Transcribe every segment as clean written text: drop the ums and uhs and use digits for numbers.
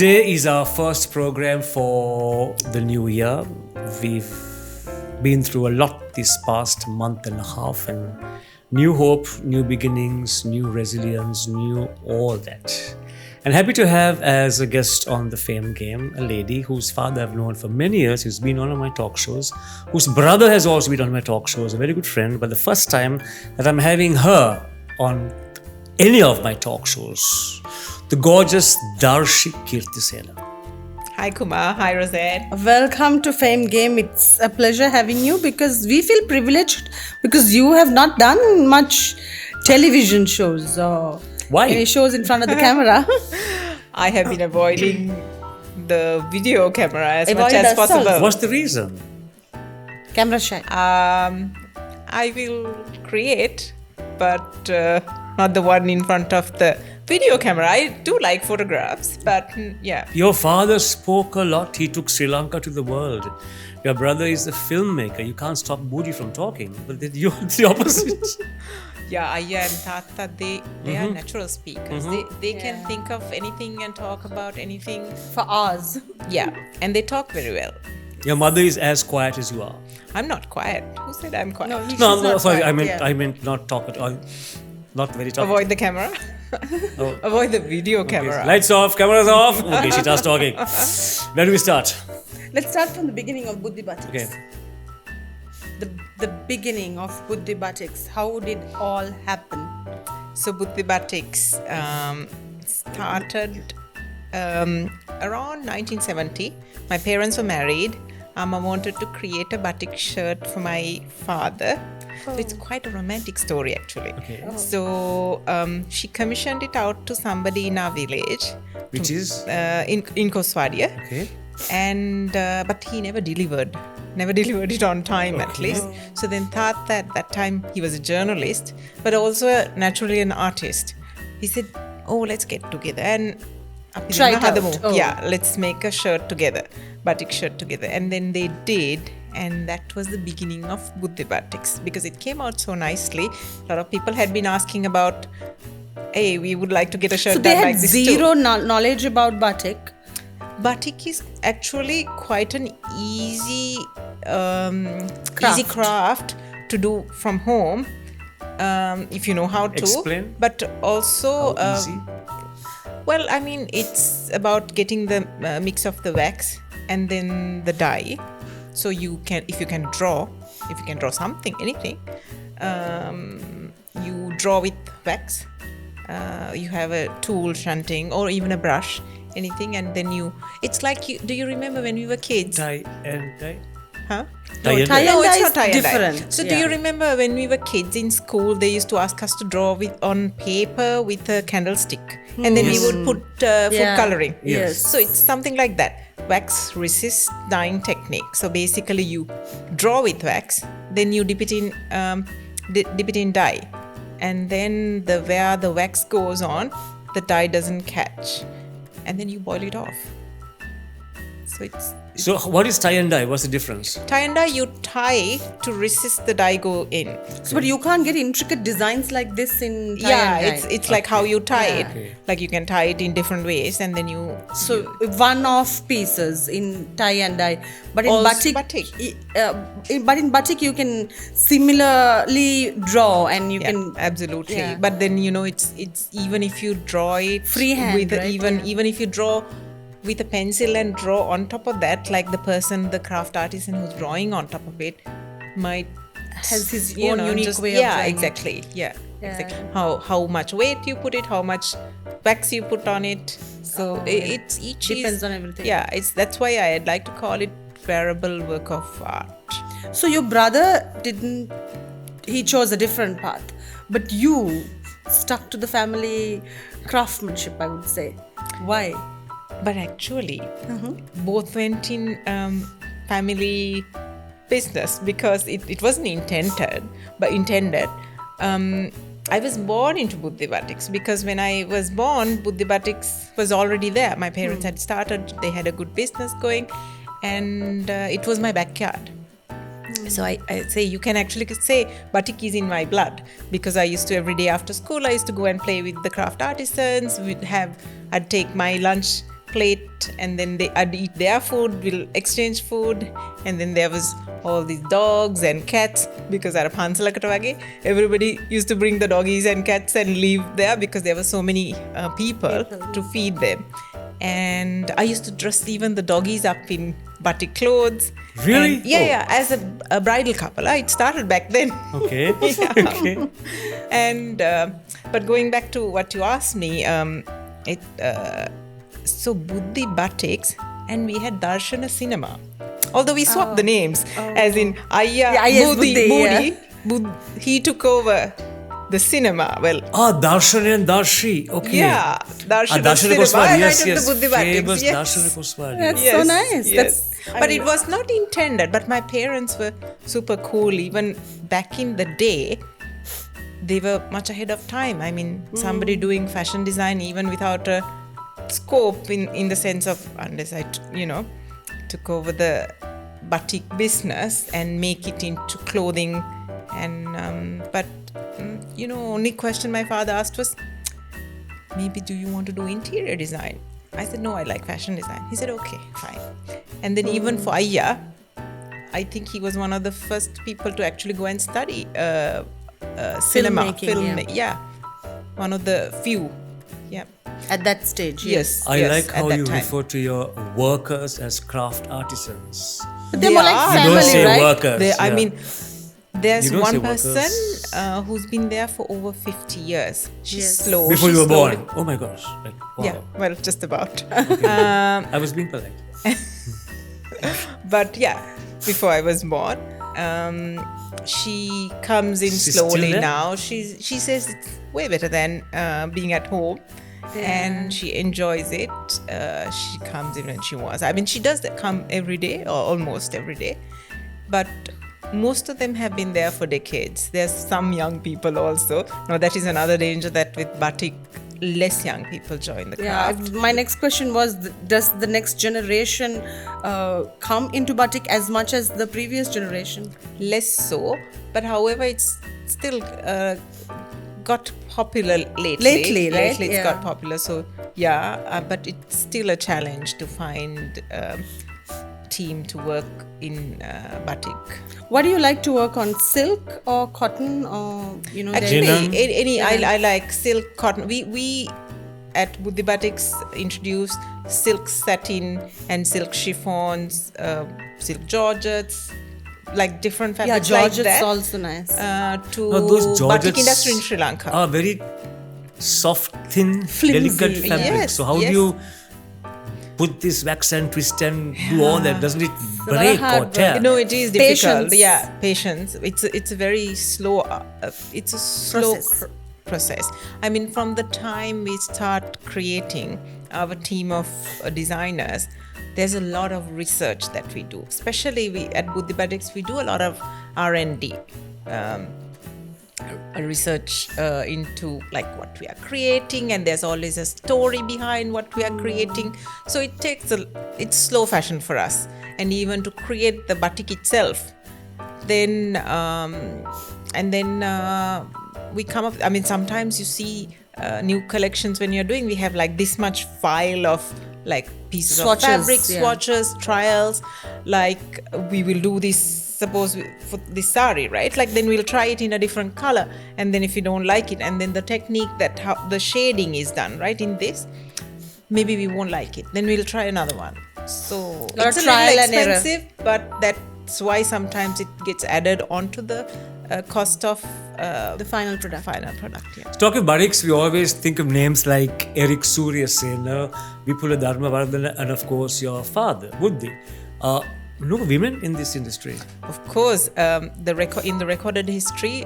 Today is our first program for the new year. We've been through a lot this past month and a half, and new hope, new beginnings, new resilience, new all that. And happy to have as a guest on the Fame Game a lady whose father I've known for many years, who's been on one of my talk shows, whose brother has also been on my talk shows, a very good friend, but the first time that I'm having her on any of my talk shows, the gorgeous Darshi Keerthisena. Hi Kumar, hi Rosette. Welcome to Fame Game. It's a pleasure having you because we feel privileged because you have not done much television shows or Why? any shows in front of the camera. I have been avoiding the video camera as much Avoid as ourselves. possible. What's the reason? Camera shy. I will create, but not the one in front of the video camera. I do like photographs, but yeah. Your father spoke a lot. He took Sri Lanka to the world. Your brother is a filmmaker. You can't stop Buddhi from talking. But you're the opposite. Yeah, Ayya and Tata, they are natural speakers. They can think of anything and talk about anything. For ours. Yeah, and they talk very well. Your mother is as quiet as you are. I'm not quiet. Who said I'm quiet? She's No, not sorry. quiet, I meant not talk at all. Not very talkative. Avoid the camera. Oh. Avoid the video camera. Lights off, cameras off. Okay, she starts talking. Where do we start? Let's start from the beginning of Buddhi Batiks. Okay. The beginning of Buddhi Batiks. How did all happen? So Buddhi Batiks started around 1970. My parents were married. Amma wanted to create a batik shirt for my father. So it's quite a romantic story actually. Okay. So she commissioned it out to somebody in our village. Which is? In Koswadia. Okay. And but he never delivered it on time at least. So then thought that at that time he was a journalist but also naturally an artist. He said, oh, let's get together and Try it out. Oh. Yeah, let's make a shirt together, batik shirt together. And then they did, and that was the beginning of Buddhi Batiks because it came out so nicely. A lot of people had been asking about, hey, we would like to get a shirt So they done had like this zero too. Knowledge about batik. Batik is actually quite an easy craft to do from home if you know how to. Explain. But also, How easy? well, I mean, it's about getting the mix of the wax and then the dye. So you can, if you can draw something, anything, you draw with wax. You have a tool shunting or even a brush, anything, and then it's like do you remember when we were kids? Tie and dye. Huh? Tie and tie dye. and No, dye it's is not tie and dye. different. So do you remember when we were kids in school, they used to ask us to draw on paper with a candlestick, and then we would put food coloring. Yes. So it's something like that. Wax resist dyeing technique. So basically, you draw with wax, then you dip it in dye, and then where the wax goes on, the dye doesn't catch, and then you boil it off. So what is tie and dye? What's the difference? Tie and dye, you tie to resist the dye go in. So, but you can't get intricate designs like this in tie and dye. It's like how you tie it. Okay. Like you can tie it in different ways, and then you. So one-off pieces in tie and dye, but in Also batik, but in batik you can similarly draw and you Yeah, can absolutely. yeah. But then it's even if you draw it Freehand, with right? even if you draw with a pencil and draw on top of that, like the craft artisan who's drawing on top of it might has his own unique way of yeah, drawing. exactly. Yeah, Yeah. exactly. How much weight you put it, how much wax you put on it. So it's each Depends on everything. Yeah, that's why I'd like to call it wearable work of art. So your brother he chose a different path, but you stuck to the family craftsmanship, I would say. Why? But actually, both went in family business because it wasn't intended. I was born into Buddhi Batiks because when I was born, Buddhi Batiks was already there. My parents had started, they had a good business going, and it was my backyard. So I say, you can actually say batik is in my blood because I used to, every day after school, I used to go and play with the craft artisans. I'd take my lunch plate, and then I'd eat their food, we'll exchange food, and then there was all these dogs and cats because at everybody used to bring the doggies and cats and leave there because there were so many people to feed them. And I used to dress even the doggies up in batik clothes. Really? And, yeah, as a bridal couple. It started back then. Okay. Okay. And but going back to what you asked me, so Buddhi Batiks, and we had Darshana Cinema. Although we swapped the names, as in Buddhi, he took over the cinema. Well, Darshana and Darshi. Okay. Yeah, Darshana Cinema. and Yes, I took the Buddhi Batiks. Famous Yes. Darshana Koswari. That's so nice. Yes. But it was not intended. But my parents were super cool. Even back in the day, they were much ahead of time. I mean, somebody doing fashion design even without a scope in the sense of, unless I, took over the batik business and make it into clothing. And only question my father asked was, maybe do you want to do interior design? I said, no, I like fashion design. He said, okay, fine. And then even for Ayya, I think he was one of the first people to actually go and study cinema. Filmmaking, One of the few. Yeah. At that stage, Yes. I like how you time. refer to your workers as craft artisans. But they're more like are. You family, don't say right? workers. I yeah. mean, there's You don't say one person workers. who's been there for over 50 years. She's Yes. slow. Before she's you were slowly- born. Oh my gosh. Like, wow. Yeah, well, just about. I was being polite. But yeah, before I was born, she comes in She's slowly still there? now. She says it's way better than being at home, and she enjoys it. She comes in when she wants. I mean, she does come every day or almost every day, but most of them have been there for decades. There's some young people also. Now that is another danger, that with batik, less young people join the craft. My next question was, does the next generation come into batik as much as the previous generation? Less so, but however, it's still got popular lately. Lately, right? Lately it's Yeah. got popular. So but it's still a challenge to find team to work in batik. What do you like to work on, silk or cotton, or Actually, Linen? I like silk, cotton. We at Buddhi Batiks introduced silk satin and silk chiffons, silk georgettes, like different fabrics like Georgettes that. also nice. To Now, those batik Georgettes industry in Sri Lanka. are very soft, thin, Flimsy. delicate fabric. Yes, So how do yes. you put this wax and twist and do all that? Doesn't it lot of break hard or work. tear? No, it is difficult. Patience. Yeah, patience. It's a very slow. It's a slow Process. process. I mean, from the time we start creating our team of designers, there's a lot of research that we do. Especially we at Buddhi Batiks, we do a lot of R&D. Research into like what we are creating, and there's always a story behind what we are creating. So it's slow fashion for us, and even to create the batik itself, then we come up. I mean, sometimes you see new collections when you're doing. We have like this much file of like pieces Swatches, of fabric, yeah. swatches, trials. Like we will do this. Suppose for this sari, right? Like then we'll try it in a different color, and then if you don't like it, and then the technique that how the shading is done, right? In this, maybe we won't like it. Then we'll try another one. So Lot it's of a trial little and error. expensive, but that's why sometimes it gets added onto the cost of The final product. Yeah. Talking of Batiks, we always think of names like Eric Suryasena, Vipula Dharmavardhana, and of course your father, Buddhi. No women in this industry. Of course, in the recorded history,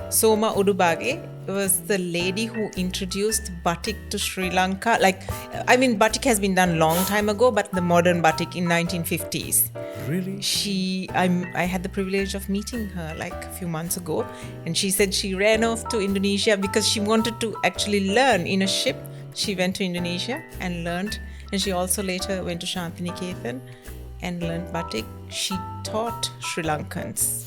Soma Udubage was the lady who introduced batik to Sri Lanka. Like, I mean, batik has been done long time ago, but the modern batik in 1950s. Really? I had the privilege of meeting her like a few months ago, and she said she ran off to Indonesia because she wanted to actually learn in a ship. She went to Indonesia and learned, and she also later went to Shantiniketan and learned batik. She taught Sri Lankans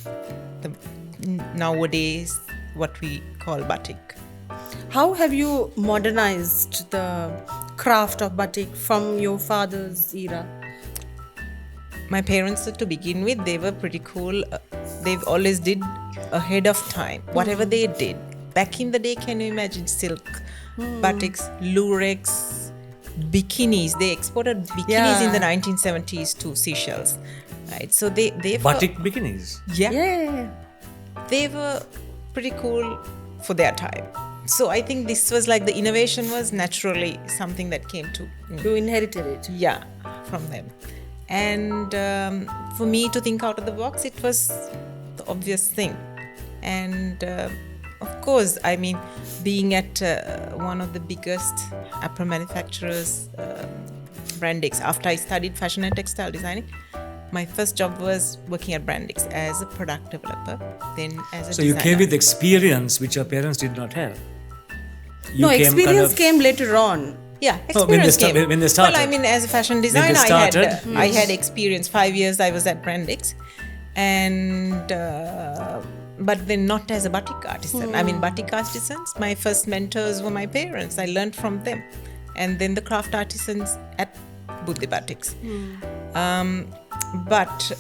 nowadays what we call batik. How have you modernized the craft of batik from your father's era? My parents, to begin with, they were pretty cool. They've always did ahead of time. Whatever they did. Back in the day, can you imagine silk, batiks, lurex, bikinis. They exported bikinis in the 1970s to Seychelles. Right. So they Batik bikinis. Yeah. they were pretty cool for their time. So I think this was like the innovation was naturally something that came to me. You inherited it. Yeah, from them. And for me to think out of the box, it was the obvious thing. And of course, I mean, being at one of the biggest apparel manufacturers, Brandix, after I studied fashion and textile designing, my first job was working at Brandix as a product developer, then as a So you designer. came with experience which your parents did not have. You No, came experience came later on. Yeah, Oh, when they experience came. when they started. Well, I mean, as a fashion designer, they started, I had experience. 5 years I was at Brandix, and but then not as a batik artisan. I mean, batik artisans. My first mentors were my parents. I learned from them, and then the craft artisans at Buddhi Batiks. But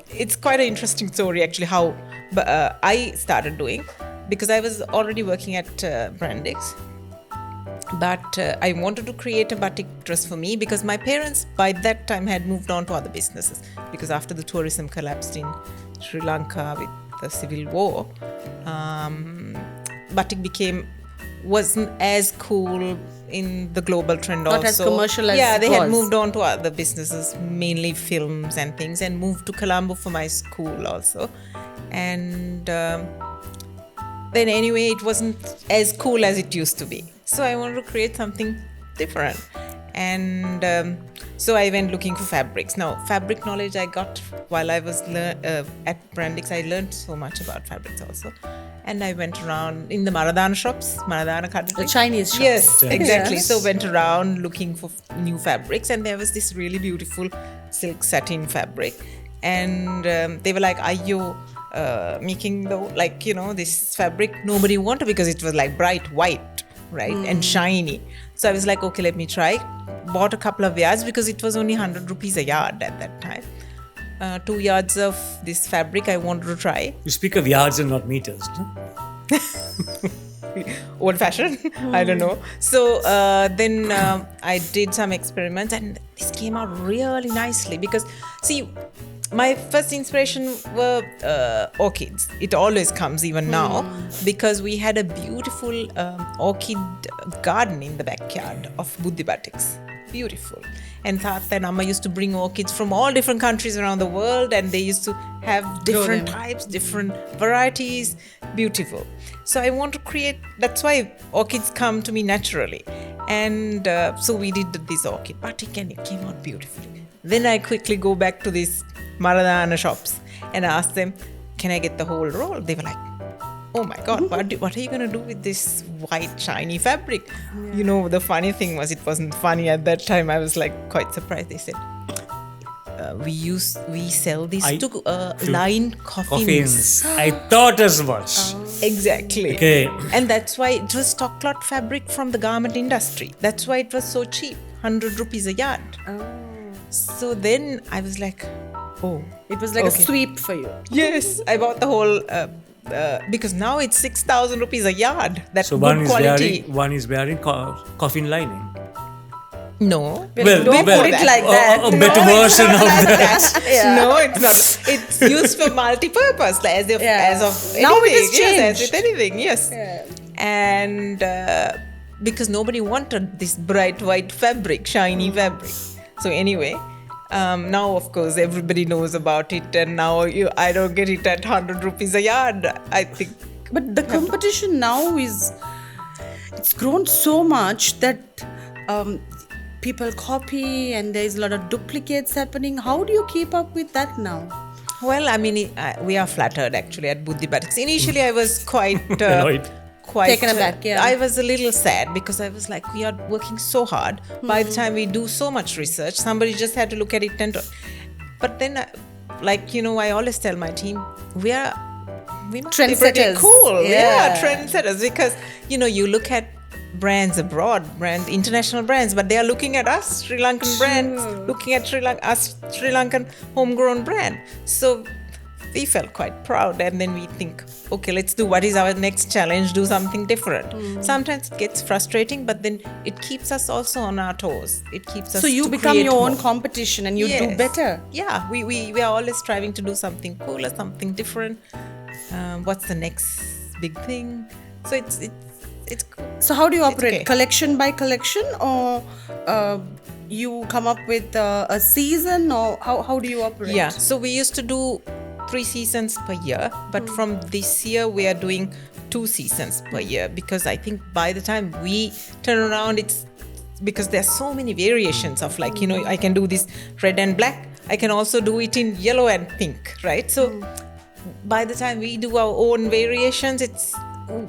it's quite an interesting story actually how I started doing, because I was already working at Brandix. But I wanted to create a batik dress for me because my parents by that time had moved on to other businesses, because after the tourism collapsed in Sri Lanka with the civil war, batik wasn't as cool in the global trend. Not also as commercial as yeah, it they had was. moved on to other businesses, mainly films and things, and moved to Colombo for my school also. And then anyway, it wasn't as cool as it used to be. So I wanted to create something different. And so I went looking for fabrics. Now, fabric knowledge I got while I was at Brandix. I learned so much about fabrics also. And I went around in the Maradana shops, Maradana country. The Chinese shops. Yes, exactly. Yes. So went around looking for new fabrics, and there was this really beautiful silk satin fabric. And they were like, "Are you making this fabric?" Nobody wanted, because it was like bright white, right, and shiny. So I was like, okay, let me try. Bought a couple of yards because it was only 100 rupees a yard at that time. 2 yards of this fabric I wanted to try. You speak of yards and not meters, no? Old fashioned. I don't know. So then I did some experiments, and this came out really nicely because, see, my first inspiration were orchids. It always comes, even now, because we had a beautiful orchid garden in the backyard of Buddhi Batiks. Beautiful. And Tata and Amma used to bring orchids from all different countries around the world, and they used to have different types, different varieties. Beautiful. So I want to create, that's why orchids come to me naturally. And so we did this orchid batik, and it came out beautifully. Then I quickly go back to these Maradana shops and ask them, can I get the whole roll? They were like, oh my God, what are you going to do with this white shiny fabric? Yeah. You know, the funny thing was, it wasn't funny at that time. I was like quite surprised. They said, we sell these to line coffins. I thought as much. Exactly. Okay. And that's why it was stock cloth fabric from the garment industry. That's why it was so cheap, 100 rupees a yard. So then I was like, oh. It was like a sweep for you. Yes, I bought the whole, because now it's 6,000 rupees a yard. That's So good quality. one is wearing coffin lining. No. Don't put it like that. A better version of that. Yeah. No, it's not. It's used for multi-purpose, as of anything. Now it has Yes, changed. as with anything, yes. Yeah. And because nobody wanted this bright white fabric, shiny fabric. So anyway, now of course everybody knows about it, and now I don't get it at 100 rupees a yard, I think. But the competition now it's grown so much that people copy, and there's a lot of duplicates happening. How do you keep up with that now? Well, I mean, we are flattered actually at Buddhi Batiks. Initially, I was quite Annoyed. Taken aback, yeah. I was a little sad because I was like, we are working so hard. By the time we do so much research, somebody just had to look at it and but then, I always tell my team, we must be pretty Trendsetters. cool. Yeah. Trendsetters, because you look at brands abroad, international brands, but they are looking at us, Sri Lankan brands, looking at Sri Lankan homegrown brand. So we felt quite proud, and then we think, okay, let's do what is our next challenge, do something different. Sometimes it gets frustrating, but then it keeps us also on our toes. It keeps us So you to become create your own more. competition and you do Yes. better. Yeah, we are always striving to do something cooler, something different. What's the next big thing? So it's cool. So how do you It's operate? okay. Collection by collection, or you come up with a season, or how do you operate? Yeah, so we used to do 3 seasons per year, but from this year we are doing 2 seasons per year, because I think by the time we turn around, it's because there's so many variations of, like, I can do this red and black, I can also do it in yellow and pink, right? So by the time we do our own variations,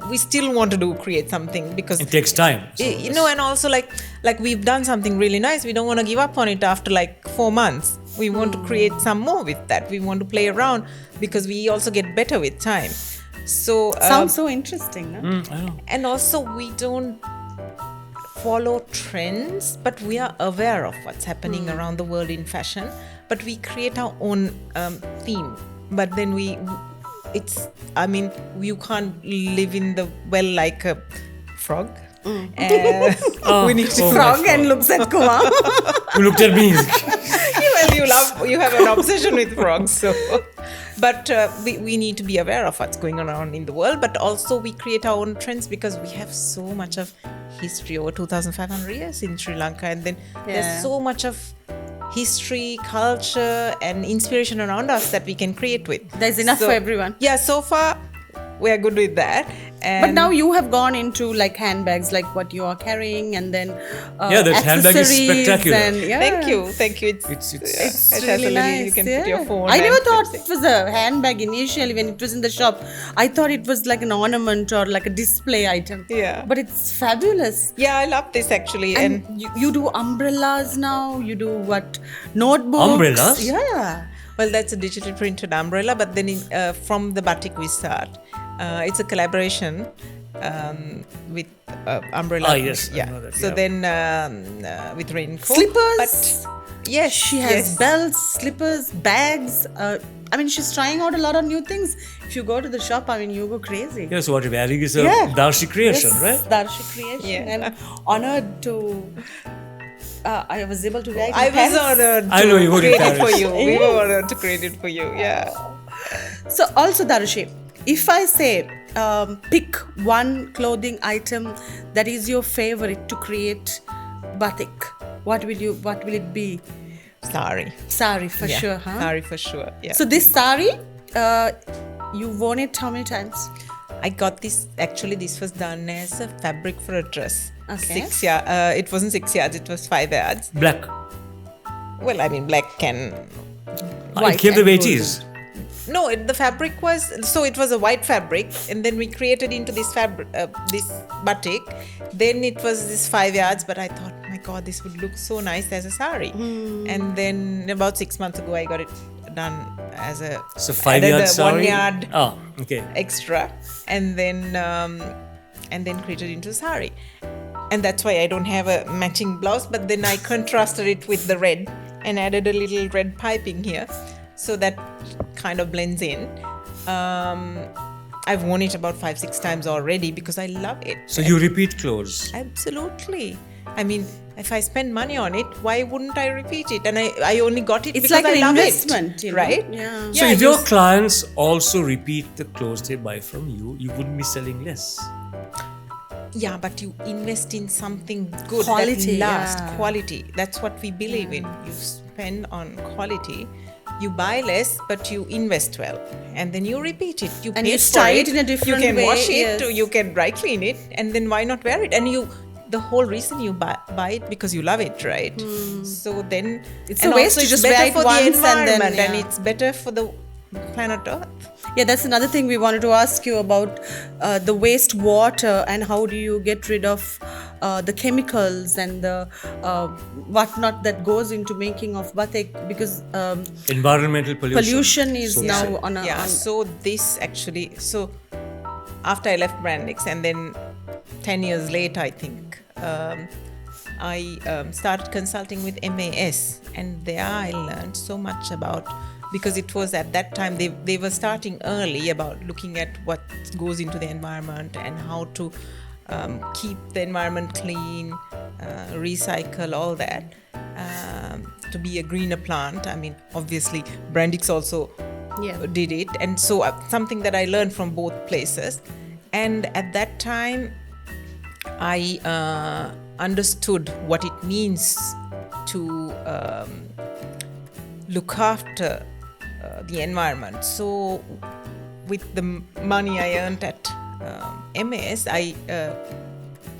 we still want to create something, because It takes time. and also like we've done something really nice, we don't want to give up on it after like 4 months. We want to create some more with that. We want to play around, because we also get better with time. So Sounds so interesting, no? I know. and also we don't follow trends, but we are aware of what's happening around the world in fashion, but we create our own theme. But then you can't live in the well like a frog. We need to Oh. Frog and looks at Kumar. You looked at me. you have an obsession with frogs, so but we need to be aware of what's going on in the world, but also we create our own trends, because we have so much of history, over 2,500 years in Sri Lanka, and then there's so much of history, culture and inspiration around us that we can create with. There's enough for everyone. Yeah, so far we are good with that. And But now you have gone into like handbags, like what you are carrying, and then Yeah, that handbag is accessories spectacular. And, yeah. Thank you. It's it It's has really a little, nice. you can yeah. put your phone. I never and thought clips it was a handbag initially when it was in the shop. I thought it was like an ornament or like a display item. Yeah. But it's fabulous. Yeah, I love this actually. And you do umbrellas now. You do what? Notebooks. Umbrellas? Yeah. Well, that's a digital printed umbrella, but then from the batik we start. It's a collaboration with umbrella. Yes, I yeah. know that, So yeah. then with raincoat. Slippers. But yes, She has belts, slippers, bags. She's trying out a lot of new things. If you go to the shop, you go crazy. Yes, what you're wearing is a Yeah. Darshi creation, Yes, right? Darshi creation. Yeah. I'm honored to. I was able to wear it in I was Paris. honored I know you to were in create it for Paris. you. We were honored to create it for you. Yeah. So also Darshi, if I say pick one clothing item that is your favorite to create batik, what will it be? Sari. Sari for Yeah. sure, huh? Sari for sure. Yeah. So this sari, you've worn it how many times? I got this. Actually, this was done as a fabric for a dress. Okay. 6 yards. It wasn't 6 yards. It was 5 yards. Black. Well, black can. It came the way it is. No, the fabric was. So it was a white fabric, and then we created into this fabric, this batik. Then it was this 5 yards, but I thought, my God, this would look so nice as a sari. And then about 6 months ago, I got it done as a. So 5 added yard a sari. 1 yard Oh, okay. extra, and then created into sari. And that's why I don't have a matching blouse, but then I contrasted it with the red and added a little red piping here, so that kind of blends in. I've worn it about 5-6 times already because I love it. So you repeat clothes. Absolutely. If I spend money on it, why wouldn't I repeat it? And I only got it It's because like I an love investment, it, you know? right? Yeah. So if your clients also repeat the clothes they buy from you, you wouldn't be selling less. Yeah, but you invest in something good Quality, that lasts. yeah. Quality. That's what we believe in. You spend on quality. You buy less, but you invest well, and then you repeat it. You And pay you for style it. it in a different You can way, wash it. yes. You can dry clean it, and then why not wear it? And the whole reason you buy it because you love it, right? So then It's and a waste also to it's just better wear it for once the and then, environment, and yeah. it's better for the planet Earth. Yeah, that's another thing we wanted to ask you about the waste water and how do you get rid of the chemicals and the whatnot that goes into making of batik, because Environmental pollution. is So now say. on a Yeah, so this actually, so after I left Brandix, and then 10 years later, I think, I started consulting with MAS, and there I learned so much about, because it was at that time they were starting early about looking at what goes into the environment and how to keep the environment clean, recycle, all that, to be a greener plant. I mean, obviously, Brandix also did it. And so something that I learned from both places. And at that time, I understood what it means to look after the environment. So with the money I earned at MAS, I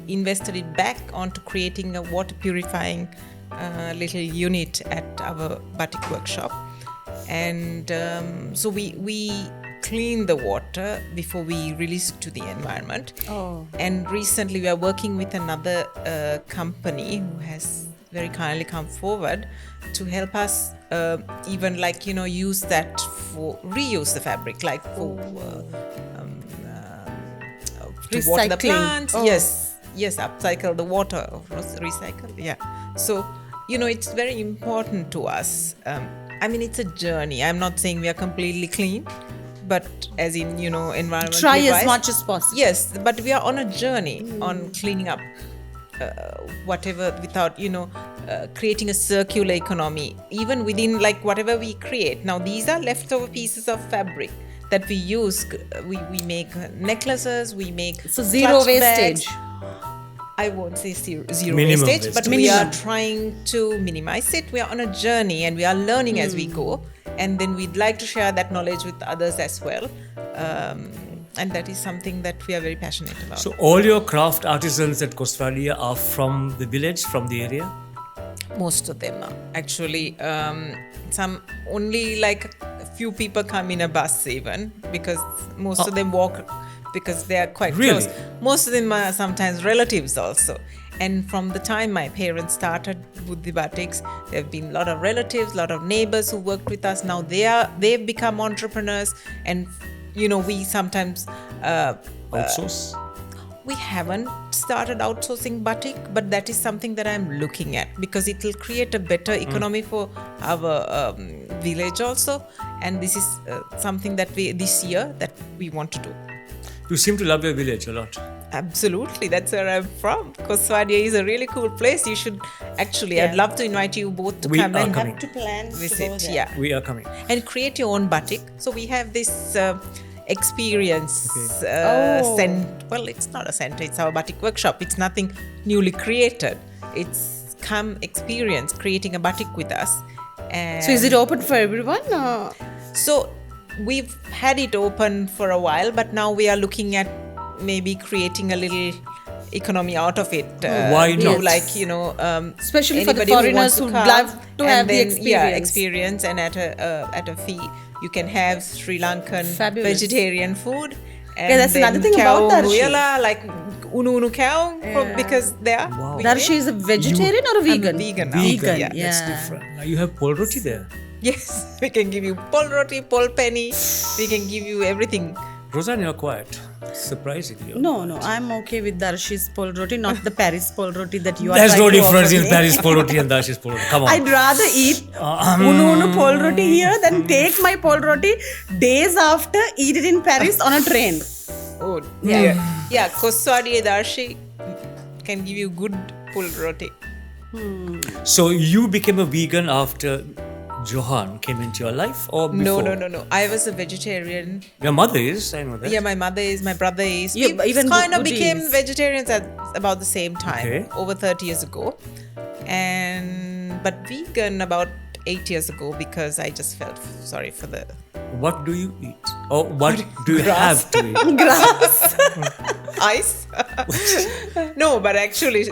invested it back onto creating a water purifying little unit at our batik workshop. And so we clean the water before we release it to the environment. And recently we are working with another company who has very kindly come forward to help us even use that for reuse the fabric, like for to water the plants. Yes, upcycle the water, recycle. Yeah. So it's very important to us. I mean, it's a journey. I'm not saying we are completely clean, but as in, environment. Try as much as possible. Yes, but we are on a journey on cleaning up whatever without, creating a circular economy, even within whatever we create. Now, these are leftover pieces of fabric that we use. We make necklaces, we make zero wastage. Bags. I won't say zero Minimum wastage, but Minimum. we are trying to minimize it. We are on a journey and we are learning as we go. And then we'd like to share that knowledge with others as well. And that is something that we are very passionate about. So all your craft artisans at Kosvadia are from the village, from the area? Most of them are. Actually, some only a few people come in a bus even, because most of them walk, because they are quite Really? close. Most of them are sometimes relatives also. And from the time my parents started Buddhi Batiks, there have been a lot of relatives, a lot of neighbors who worked with us. Now they've become entrepreneurs, and we sometimes Outsource? we haven't started outsourcing batik, but that is something that I'm looking at, because it will create a better economy for our village also. And this is something that this year that we want to do. You seem to love your village a lot. Absolutely, that's where I'm from. Kosvadia is a really cool place. You should actually, I'd love to invite you both to We come are and coming. To plan visit. to go there. Yeah, We are coming. and create your own batik. So we have this experience well, it's not a center, it's our batik workshop. It's nothing newly created. It's come experience creating a batik with us. And So is it open for everyone? so we've had it open for a while, but now we are looking at maybe creating a little economy out of it. Why to not? Especially for the anybody who foreigners wants to who come, love to and have the then, experience. experience, and at a fee you can have Sri Lankan Fabulous. vegetarian food. And that's then another thing cow about Darshi. muyala, like unu cow, because they are Wow. vegan. Darshi is a vegetarian or a I'm vegan? a vegan now. Vegan, Yeah. That's different. Now you have pol roti there. Yes, we can give you pol roti, pol penny. We can give you everything. Rosanna, you're quiet. Surprisingly. No, I'm okay with Darshi's pol roti, not the Paris pol roti that you are There's trying no to difference offer in me. Paris pol roti and Darshi's pol roti. Come on. I'd rather eat unu pol roti here than take my pol roti days after, eat it in Paris on a train. Oh, yeah. Kosvadia Darshi can give you good pol roti. So you became a vegan after Johan came into your life, or before? No. I was a vegetarian. Your mother is, I know that. Yeah, my mother is, my brother is. Yeah, We even kind of Buddhi became is. vegetarians at about the same time, Okay. over 30 years ago. But vegan about 8 years ago, because I just felt sorry for the What do you eat? Or what do you have to eat? ice. No, but actually,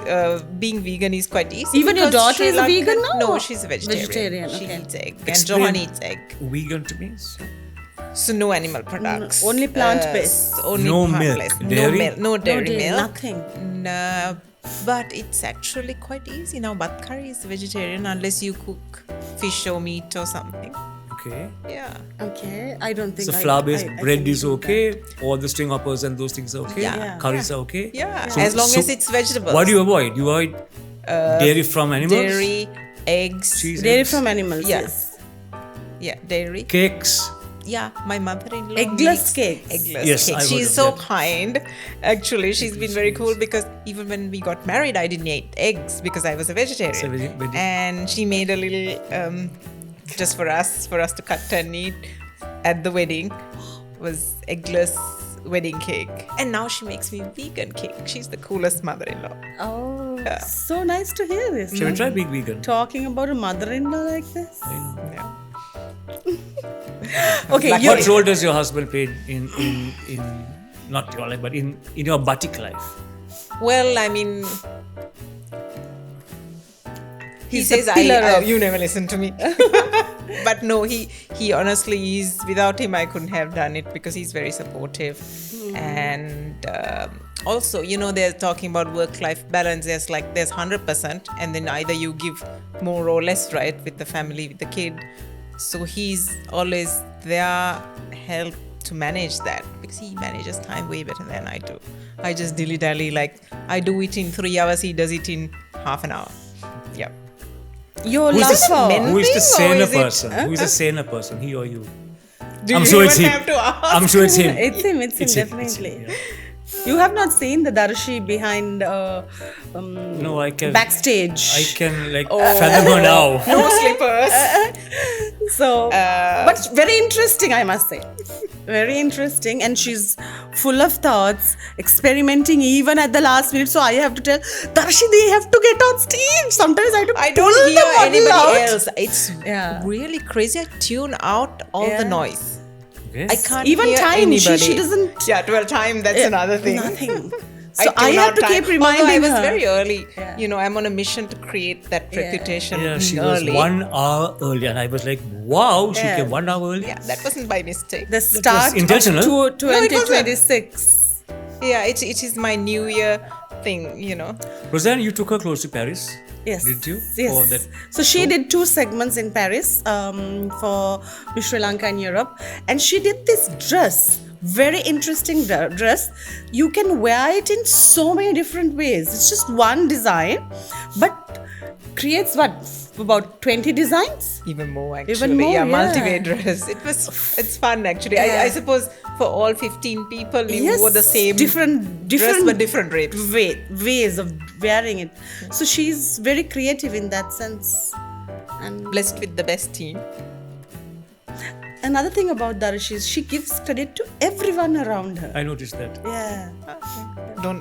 being vegan is quite easy. Even your because daughter Sri is a Lankan- vegan now? No, she's a vegetarian. Vegetarian, She okay. eats egg, and Explain. Johan eats egg. Vegan to me? So So no animal products. only plant-based. Only No plant-based. milk, dairy? No dairy dairy, milk. nothing. No, but it's actually quite easy now. Bhat curry is vegetarian unless you cook fish or meat or something. Okay. Yeah. Okay, I don't think So I- flour-based I bread can is do okay. All the string hoppers and those things are okay. Yeah. Curries are okay. Yeah. So- as long so as it's vegetables. What do you avoid? You avoid dairy from animals. Dairy, eggs. Cheese, Dairy eggs, from animals, Yeah. yes. Yeah, dairy. cakes. Yeah, my mother-in-law Eggless makes cakes. Eggless Yes, cakes. I've She's heard so of that. kind. Actually, she's been very cool because even when we got married, I didn't eat eggs because I was a vegetarian. So And she made a little just for us to cut and eat at the wedding was eggless wedding cake. And now she makes me vegan cake. She's the coolest mother-in-law. Oh, so nice to hear this. Shall we try being vegan? Talking about a mother-in-law like this. I know. Yeah. Okay, Like you What role does your husband play in not your life, but in your batik life? Well, I mean, he He's the says pillar of- you never listen to me. But no, he honestly is. Without him, I couldn't have done it because he's very supportive. And also, they're talking about work-life balance. There's 100%, and then either you give more or less, right, with the family, with the kid. So he's always there, help to manage that because he manages time way better than I do. I just dilly-dally, I do it in 3 hours, he does it in half an hour. Yep. your Who's love the, for men- who is the thing or saner is it- person? Who is the saner person? He or you? Do I'm you sure it's even him. have to ask? I'm sure it's him. It's him, It's him, definitely. yeah. You have not seen the Darshi behind No, I can. backstage. I can fathom her now. No slippers. So, but very interesting, I must say. Very interesting, and she's full of thoughts, experimenting even at the last minute. So I have to tell Darshi, they have to get on stage. Sometimes I have to I pull don't the hear model anybody out. else. It's Yeah. really crazy. I tune out all Yeah. the noise. Okay. I can't Even hear time, anybody. she doesn't. Yeah, well, time, that's another thing. Nothing. So I tune have out to time. keep reminding Although I was her. very early. Yeah. I'm on a mission to create that reputation Yeah, she was early. 1 hour early, and I was like, wow, she Yeah. came 1 hour early. Yeah, that wasn't by mistake. The start intentional. of No, it wasn't. 2026. Yeah, it is my New Year thing, Roseanne, you took her close to Paris. Yes. Did you? Yes. For that So she show? did 2 segments in Paris for Sri Lanka and Europe. And she did this dress, very interesting dress. You can wear it in so many different ways. It's just one design, but creates about 20 designs? Even more, actually. Even more, yeah. multi-way dress. It's fun, actually. Yeah. I suppose for all 15 people, you Yes, wore the same different dress, but different drapes. ways of wearing it. So she's very creative in that sense. And Blessed with the best team. another thing about Darshi is she gives credit to everyone around her. I noticed that. Yeah.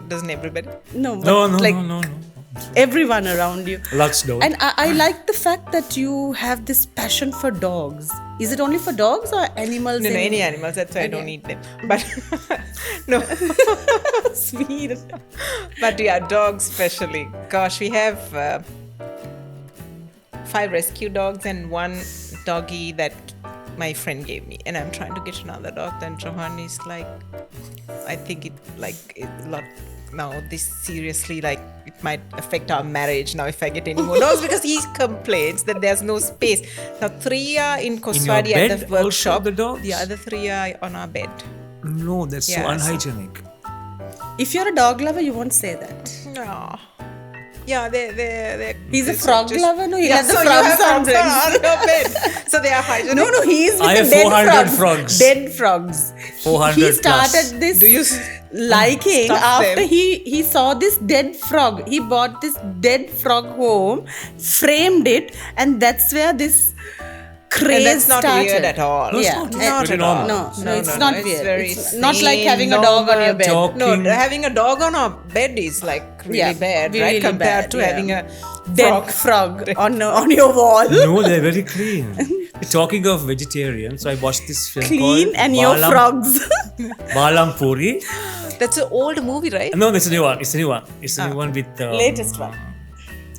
Doesn't everybody? No, but No, like no. everyone around you. Lots don't. And I like the fact that you have this passion for dogs. Is it only for dogs or animals? No, in- any animals. That's why I don't eat them. But no. Sweet. But yeah, dogs especially. Gosh, we have 5 rescue dogs and 1 doggy that my friend gave me, and I'm trying to get another dog. Then Johan is like, I think it a lot now. This seriously, it might affect our marriage now if I get any more dogs because he complains that there's no space. Now 3 are in Koswadi at bed the also, workshop. the dogs? The other 3 are on our bed. No, that's so Yeah, unhygienic. If you're a dog lover, you won't say that. No. Yeah, they're He's a it's frog just- lover? No, he yeah, let the so you frogs have on frogs breaks. on your bed. So they are hygienic. No, he's with I the have dead 400 frogs. frogs. Dead frogs. 400 He started plus. this Do you liking stuff after them? he saw this dead frog. He bought this dead frog home, framed it, and that's where this craze And that's not started. weird at all. No, it's Yeah. not. It's Not pretty at all. normal. No, it's not It's weird. very It's not like sane, having a dog on your bed. Talk- No, Talking- having a dog on our bed is really Yeah, bad, really right? Compared bad, to yeah. having a Dead frog on your wall. No, they're very clean. Talking of vegetarian, so I watched this film Clean called and your Balam- frogs. Balam Puri. That's an old movie, right? No, it's a new one. It's a new one. It's a new one with Latest one.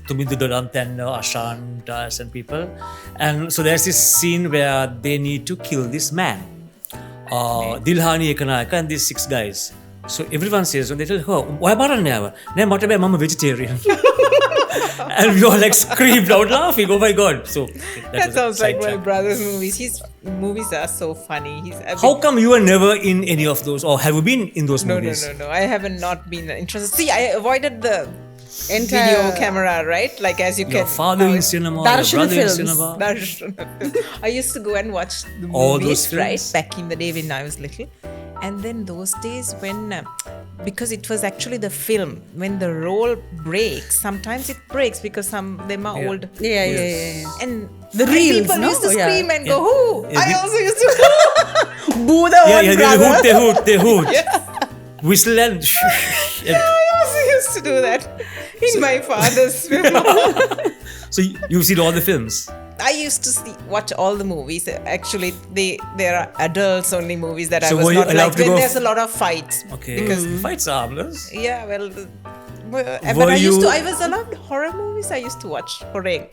Tumindu Durant and Ashan Das and people. And so there's this scene where they need to kill this man. Dilhani Ekanayaka and these 6 guys. So everyone says, when they tell her, why baran never? Ne mata be mama vegetarian. And we all like screamed out laughing. Oh my God. So That was a sounds like my sidetrack. brother's movies. His movies are so funny. He's a How bit- come you were never in any of those, or have you been in those No. movies? I haven't not been interested. See, I avoided the Entire video camera, right? Like as you Your can. father in cinema, your Darshana brother in films. cinema. I used to go and watch the All movies, those films? right? Back in the day when I was little. And then those days when, because it was actually the film, when the roll breaks, sometimes it breaks because some them are Yeah. old. Yeah. And The reels, people no? used to Yeah. scream and Yeah. go, who? Yeah, I we- also used to Boo the Yeah, own yeah, brother. they hoot. Whistle and I also used to do that in my father's film. So you've seen all the films. I used to watch all the movies. Actually, there are adults only movies that I So was were you not allowed like. to When go there's a lot of fights. Okay. Because Fights are harmless. yeah, well, but Were I you- was allowed horror movies. I used to watch horror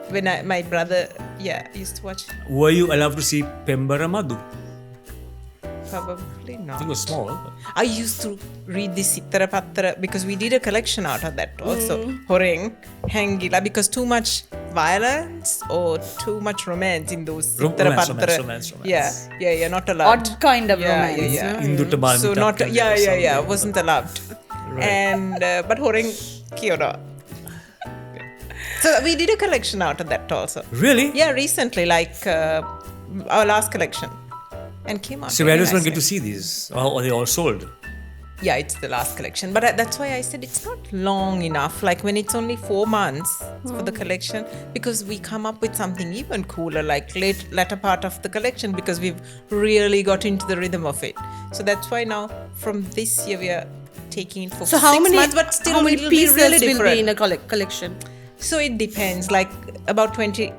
when my brother used to watch. Were you allowed to see Pembara Madhu? Probably It not. was small. But I used to read this Sittara Pattara because we did a collection out of that also. Horeng, Hangila, because too much violence or too much romance in those Sittara Romance, Pattara. romance. Yeah, not allowed. Odd kind of Yeah, romance. yeah. Indutta Balmi So not Takkan or wasn't allowed. Right. And but Horeng Kiora. So we did a collection out of that also. Really? Yeah, recently, like our last collection, and came out. So very where does one get nicely. to see these? Or are they all sold? Yeah, it's the last collection, but that's why I said it's not long enough. Like when it's only 4 months for the collection, because we come up with something even cooler, like latter part of the collection, because we've really got into the rhythm of it. So that's why now from this year we are taking it for So 6 months, but still how many it'll be pieces really will different. be in a collection? So it depends, like about 20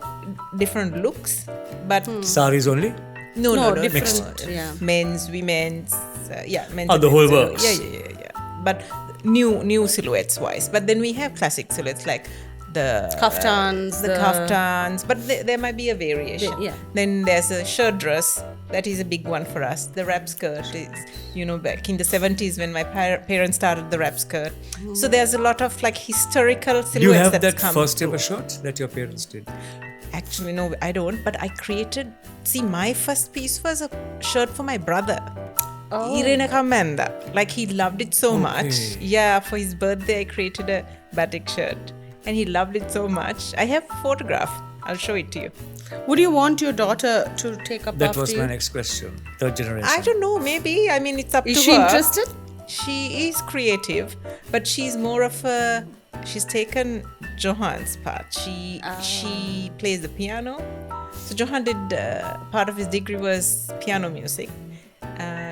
different looks, but Saris only? no, different. Yeah. men's, women's, men's. Oh, and the whole women's. works. Yeah. But new silhouettes wise. But then we have classic silhouettes like the Kaftans, the kaftans. But there might be a variation. Yeah. Then there's a shirt dress. That is a big one for us. The wrap skirt is, back in the 70s when my parents started the wrap skirt. So there's a lot of like historical silhouettes Do you have that's that come first through. ever shirt that your parents did? Actually, no, I don't. But I created. See, my first piece was a shirt for my brother. Irene Kamenda. Like he loved it so much. Yeah, for his birthday, I created a batik shirt, and he loved it so much. I have a photograph. I'll show it to you. Would you want your daughter to take up That after was you? my next question. Third generation. I don't know. Maybe. I mean, it's up Is to she her. interested? She is creative, but she's more of a. She's taken Johan's part. She plays the piano. So Johan did part of his degree was piano music,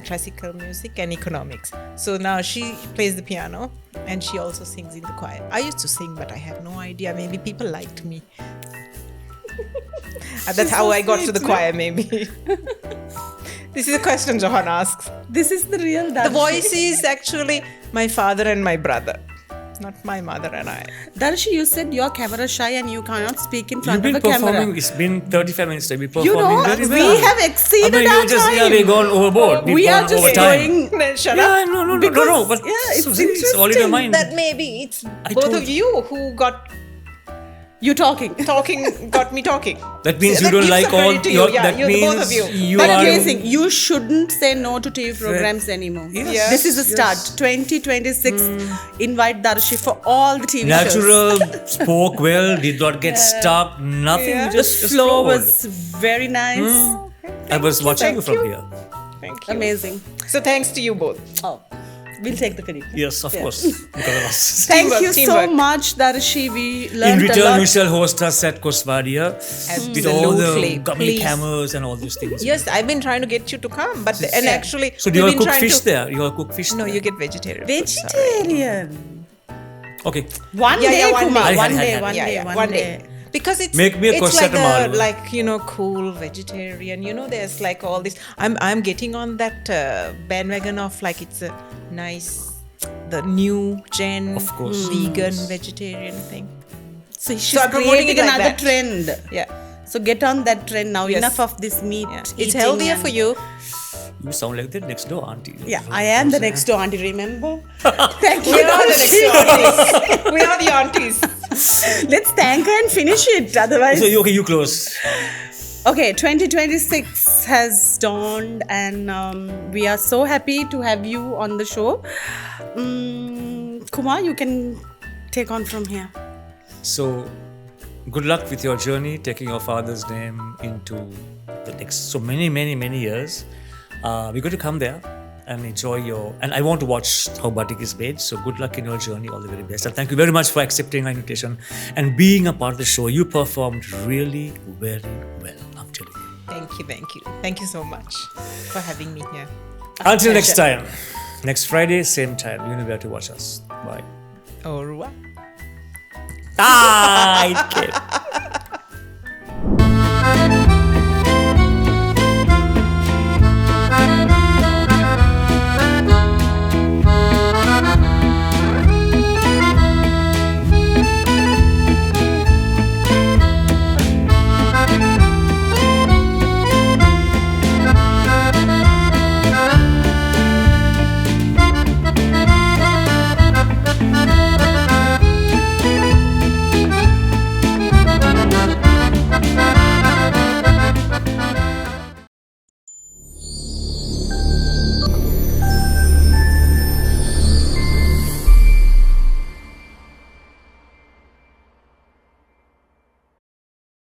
classical music, and economics. So now she plays the piano and she also sings in the choir. I used to sing, but I have no idea. Maybe people liked me. That's how I got to the choir. Maybe. This is a question Johan asks. This is the real Darshi. The voice is actually my father and my brother, not my mother and I. Darshi, you said you're camera shy and you cannot speak in You've front been of a camera. performing, it's been 35 minutes. You've been You performing know, very we well. have exceeded I mean, our you just, time. we've gone overboard. We've We are gone just over time. going. Then shut Yeah, up. no. But yeah, it's it's all in your interesting mind. That maybe it's I both told of you who got You talking. got me talking. That means See, you that don't gives like the credit all to your. you. Yeah, That you, the both means of you. you But are. amazing. You shouldn't say no to TV programs anymore. Yes, Yeah. This is the start. 2026. Invite Darshi for all the TV shows. Natural, spoke well, did not get stuck, nothing. Yeah. The Just flow flowed. was very nice. I was watching you Thank from you. here. Thank you. Amazing. So thanks to you both. Oh, we'll take the credit. Yes, of course. Because of us. Thank you Teamwork. so much, Darshi. We In learned a return, lot. we shall host us at Kosvadia with all the Absolutely. gummy Please. cameras and all those things. Yes, I've been trying to get you to come, but and actually, So do you we've all been cook trying fish to, there? You all cook fish No, there? you get vegetarian. food, sorry. Vegetarian. Okay. One Yeah, day, yeah, one Kumar. day. One Hari, day, hari, one hari. day, One day. Because it's Make me a it's like kosata the malu. cool vegetarian. There's like all this. I'm getting on that bandwagon of like it's a nice the new gen Of course. vegan vegetarian thing. So she's I'm promoting creating it like another that. trend. Yeah, So get on that trend now. Yes. Enough of this meat. yeah. It's eating healthier and- for you. You sound like the next door auntie. Yeah, I am the next door auntie, remember? Thank you. We are the next aunties. We are the aunties. Let's thank her and finish it. Otherwise, So, okay, you close. okay, 2026 has dawned, and we are so happy to have you on the show. Kumar, you can take on from here. So, good luck with your journey, taking your father's name into the next so many years. We're going to come there and enjoy and I want to watch how batik is made. So, good luck in your journey. All the very best. And thank you very much for accepting our invitation and being a part of the show. You performed really very well. I'm telling you. Thank you, thank you. Thank you so much for having me here. Until next time. Next Friday, same time. You know where to watch us. Bye. Au revoir. Ah, it came.